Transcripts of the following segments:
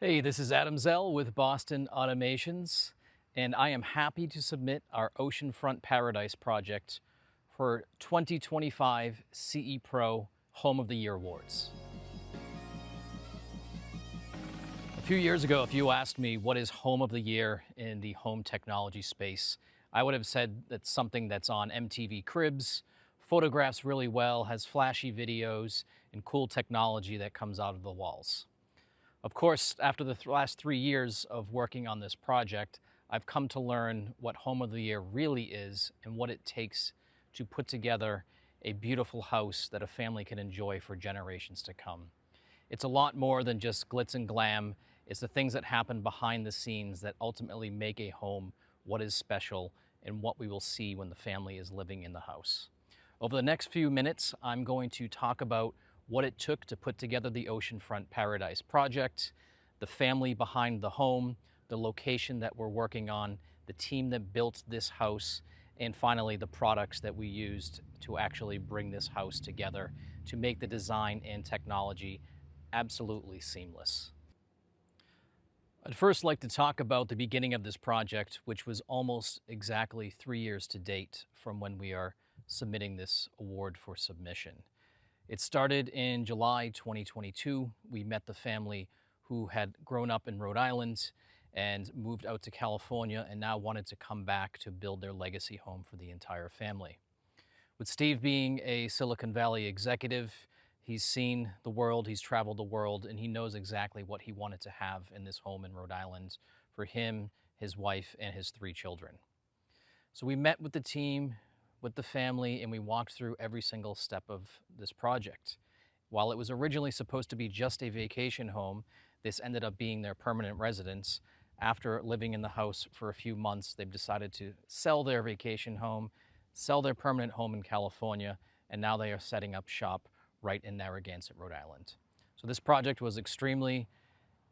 Hey, this is Adam Zell with Boston Automations, and I am happy to submit our Oceanfront Paradise project for 2025 CEPro Home of the Year Awards. A few years ago, if you asked me what is Home of the Year in the home technology space, I would have said that's something that's on MTV Cribs, photographs really well, has flashy videos, and cool technology that comes out of the walls. Of course, after the last 3 years of working on this project, I've come to learn what Home of the Year really is and what it takes to put together a beautiful house that a family can enjoy for generations to come. It's a lot more than just glitz and glam. It's the things that happen behind the scenes that ultimately make a home what is special and what we will see when the family is living in the house. Over the next few minutes, I'm going to talk about what it took to put together the Oceanfront Paradise project, the family behind the home, the location that we're working on, the team that built this house, and finally the products that we used to actually bring this house together to make the design and technology absolutely seamless. I'd first like to talk about the beginning of this project, which was almost exactly 3 years to date from when we are submitting this award for submission. It started in July 2022. We met the family who had grown up in Rhode Island and moved out to California and now wanted to come back to build their legacy home for the entire family. With Steve being a Silicon Valley executive, he's seen the world, he's traveled the world, and he knows exactly what he wanted to have in this home in Rhode Island for him, his wife, and his 3 children. So we met with the team, with the family, and we walked through every single step of this project. While it was originally supposed to be just a vacation home, this ended up being their permanent residence. After living in the house for a few months, they've decided to sell their vacation home, sell their permanent home in California, and now they are setting up shop right in Narragansett, Rhode Island. So this project was extremely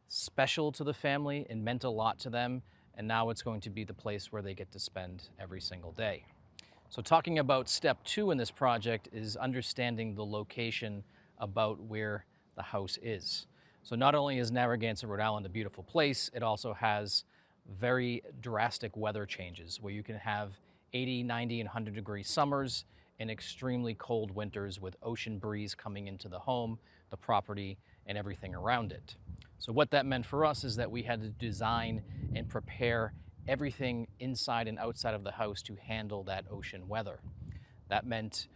special to the family and meant a lot to them, and now it's going to be the place where they get to spend every single day. So talking about step 2 in this project is understanding the location about where the house is. So not only is Narragansett, Rhode Island a beautiful place, it also has very drastic weather changes where you can have 80, 90, and 100-degree summers and extremely cold winters with ocean breeze coming into the home, the property, and everything around it. So what that meant for us is that we had to design and prepare everything inside and outside of the house to handle that ocean weather. That meant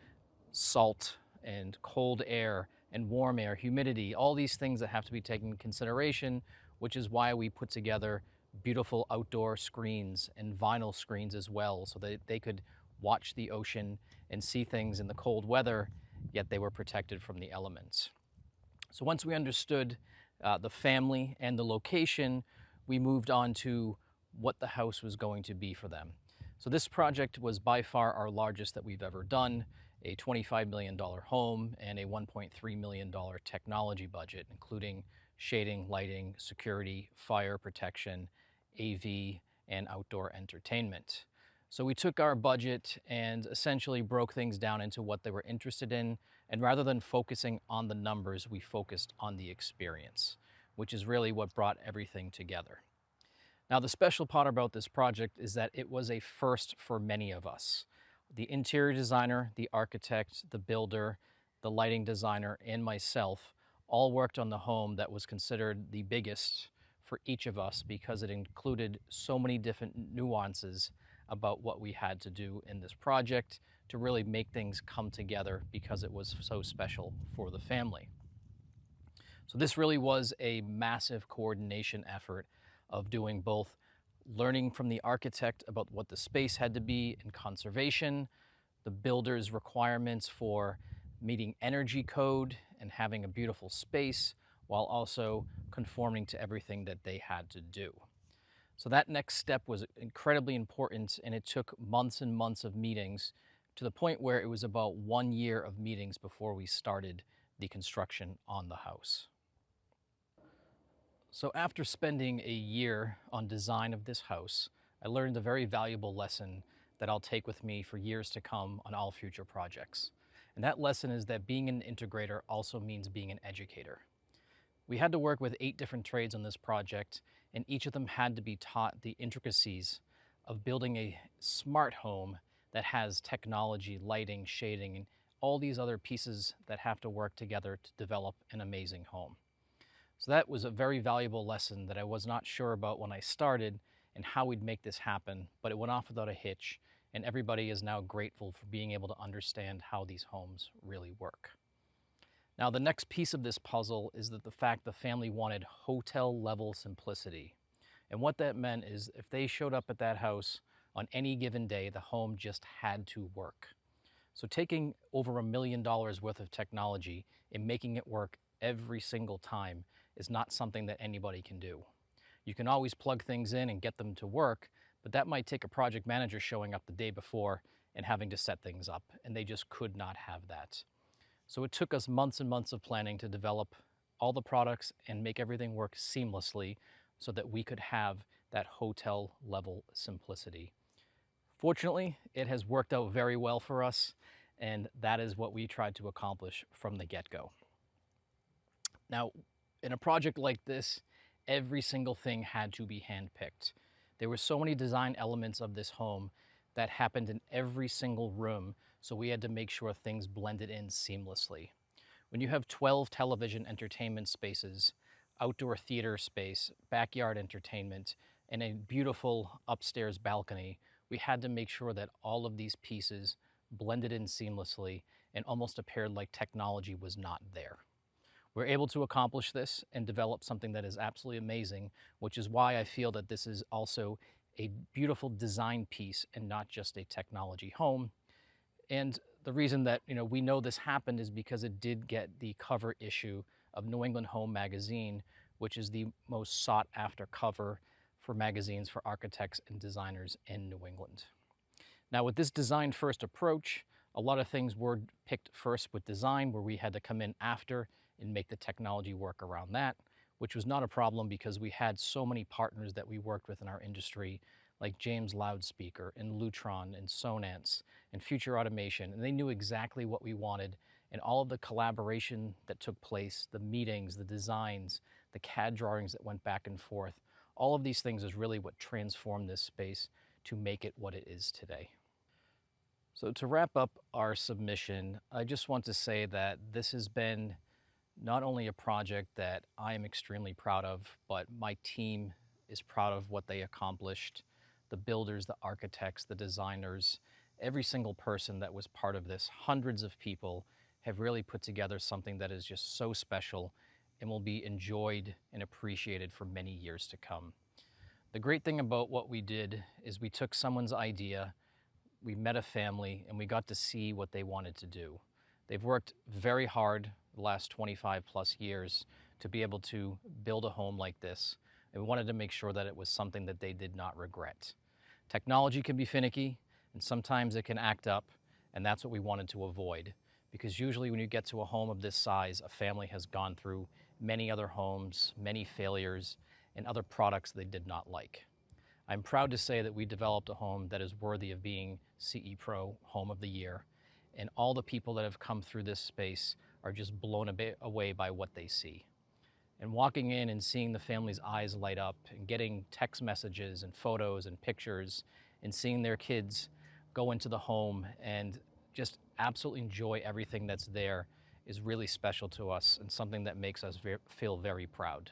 salt and cold air and warm air, humidity, all these things that have to be taken into consideration, which is why we put together beautiful outdoor screens and vinyl screens as well, so that they could watch the ocean and see things in the cold weather, yet they were protected from the elements. So once we understood the family and the location, we moved on to what the house was going to be for them. So this project was by far our largest that we've ever done, a $25 million home and a $1.3 million technology budget, including shading, lighting, security, fire protection, AV, and outdoor entertainment. So we took our budget and essentially broke things down into what they were interested in, and rather than focusing on the numbers, we focused on the experience, which is really what brought everything together. Now, the special part about this project is that it was a first for many of us. The interior designer, the architect, the builder, the lighting designer, and myself all worked on the home that was considered the biggest for each of us because it included so many different nuances about what we had to do in this project to really make things come together because it was so special for the family. So this really was a massive coordination effort of doing both learning from the architect about what the space had to be in conservation, the builder's requirements for meeting energy code and having a beautiful space, while also conforming to everything that they had to do. So that next step was incredibly important, and it took months and months of meetings to the point where it was about 1 year of meetings before we started the construction on the house. So after spending a year on design of this house, I learned a very valuable lesson that I'll take with me for years to come on all future projects. And that lesson is that being an integrator also means being an educator. We had to work with 8 different trades on this project, and each of them had to be taught the intricacies of building a smart home that has technology, lighting, shading, and all these other pieces that have to work together to develop an amazing home. So that was a very valuable lesson that I was not sure about when I started and how we'd make this happen, but it went off without a hitch, and everybody is now grateful for being able to understand how these homes really work. Now, the next piece of this puzzle is that the fact the family wanted hotel-level simplicity. And what that meant is if they showed up at that house on any given day, the home just had to work. So taking over $1 million worth of technology and making it work every single time is not something that anybody can do. You can always plug things in and get them to work, but that might take a project manager showing up the day before and having to set things up, and they just could not have that. So it took us months and months of planning to develop all the products and make everything work seamlessly so that we could have that hotel level simplicity. Fortunately, it has worked out very well for us, and that is what we tried to accomplish from the get-go. Now, in a project like this, every single thing had to be handpicked. There were so many design elements of this home that happened in every single room, so we had to make sure things blended in seamlessly. When you have 12 television entertainment spaces, outdoor theater space, backyard entertainment, and a beautiful upstairs balcony, we had to make sure that all of these pieces blended in seamlessly and almost appeared like technology was not there. We're able to accomplish this and develop something that is absolutely amazing, which is why I feel that this is also a beautiful design piece and not just a technology home. And the reason that we know this happened is because it did get the cover issue of New England Home Magazine, which is the most sought after cover for magazines for architects and designers in New England. Now, with this design first approach, a lot of things were picked first with design, where we had to come in after and make the technology work around that, which was not a problem because we had so many partners that we worked with in our industry, like James Loudspeaker and Lutron and Sonance and Future Automation, and they knew exactly what we wanted, and all of the collaboration that took place, the meetings, the designs, the CAD drawings that went back and forth, all of these things is really what transformed this space to make it what it is today. So to wrap up our submission, I just want to say that this has been not only a project that I am extremely proud of, but my team is proud of what they accomplished. The builders, the architects, the designers, every single person that was part of this, hundreds of people, have really put together something that is just so special and will be enjoyed and appreciated for many years to come. The great thing about what we did is we took someone's idea, we met a family, and we got to see what they wanted to do. They've worked very hard the last 25 plus years to be able to build a home like this, and we wanted to make sure that it was something that they did not regret. Technology can be finicky, and sometimes it can act up, and that's what we wanted to avoid. Because usually when you get to a home of this size, a family has gone through many other homes, many failures, and other products they did not like. I'm proud to say that we developed a home that is worthy of being CEPro Home of the Year, and all the people that have come through this space are just blown away by what they see. And walking in and seeing the family's eyes light up and getting text messages and photos and pictures and seeing their kids go into the home and just absolutely enjoy everything that's there is really special to us and something that makes us feel very proud.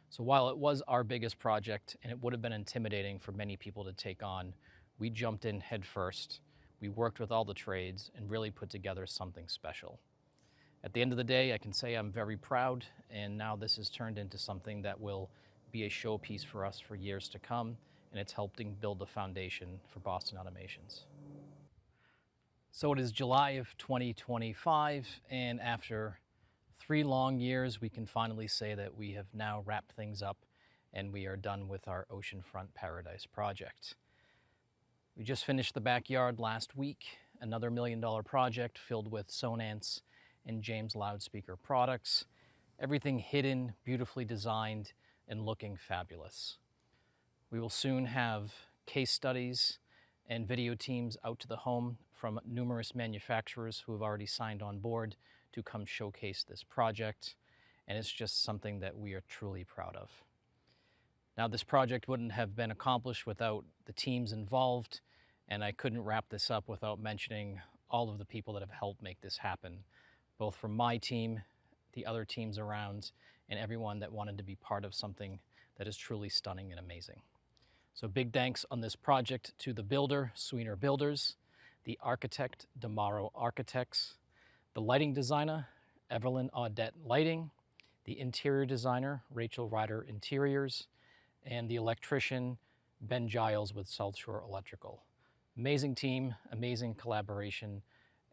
So while it was our biggest project and it would have been intimidating for many people to take on, we jumped in head first. We worked with all the trades and really put together something special. At the end of the day, I can say I'm very proud, and now this has turned into something that will be a showpiece for us for years to come, and it's helping build the foundation for Boston Automations. So it is July of 2025, and after 3 long years, we can finally say that we have now wrapped things up and we are done with our Oceanfront Paradise project. We just finished the backyard last week, another $1 million project filled with Sonance and James Loudspeaker products. Everything hidden, beautifully designed, and looking fabulous. We will soon have case studies and video teams out to the home from numerous manufacturers who have already signed on board to come showcase this project. and it's just something that we are truly proud of. Now, this project wouldn't have been accomplished without the teams involved, and I couldn't wrap this up without mentioning all of the people that have helped make this happen, both from my team, the other teams around, and everyone that wanted to be part of something that is truly stunning and amazing. So big thanks on this project to the builder, Sweener Builders, the architect, Damaro Architects, the lighting designer, Evelyn Audette Lighting, the interior designer, Rachel Ryder Interiors, and the electrician, Ben Giles with South Shore Electrical. Amazing team, amazing collaboration,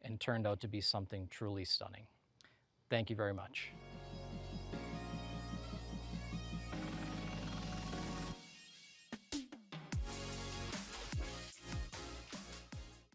and turned out to be something truly stunning. Thank you very much.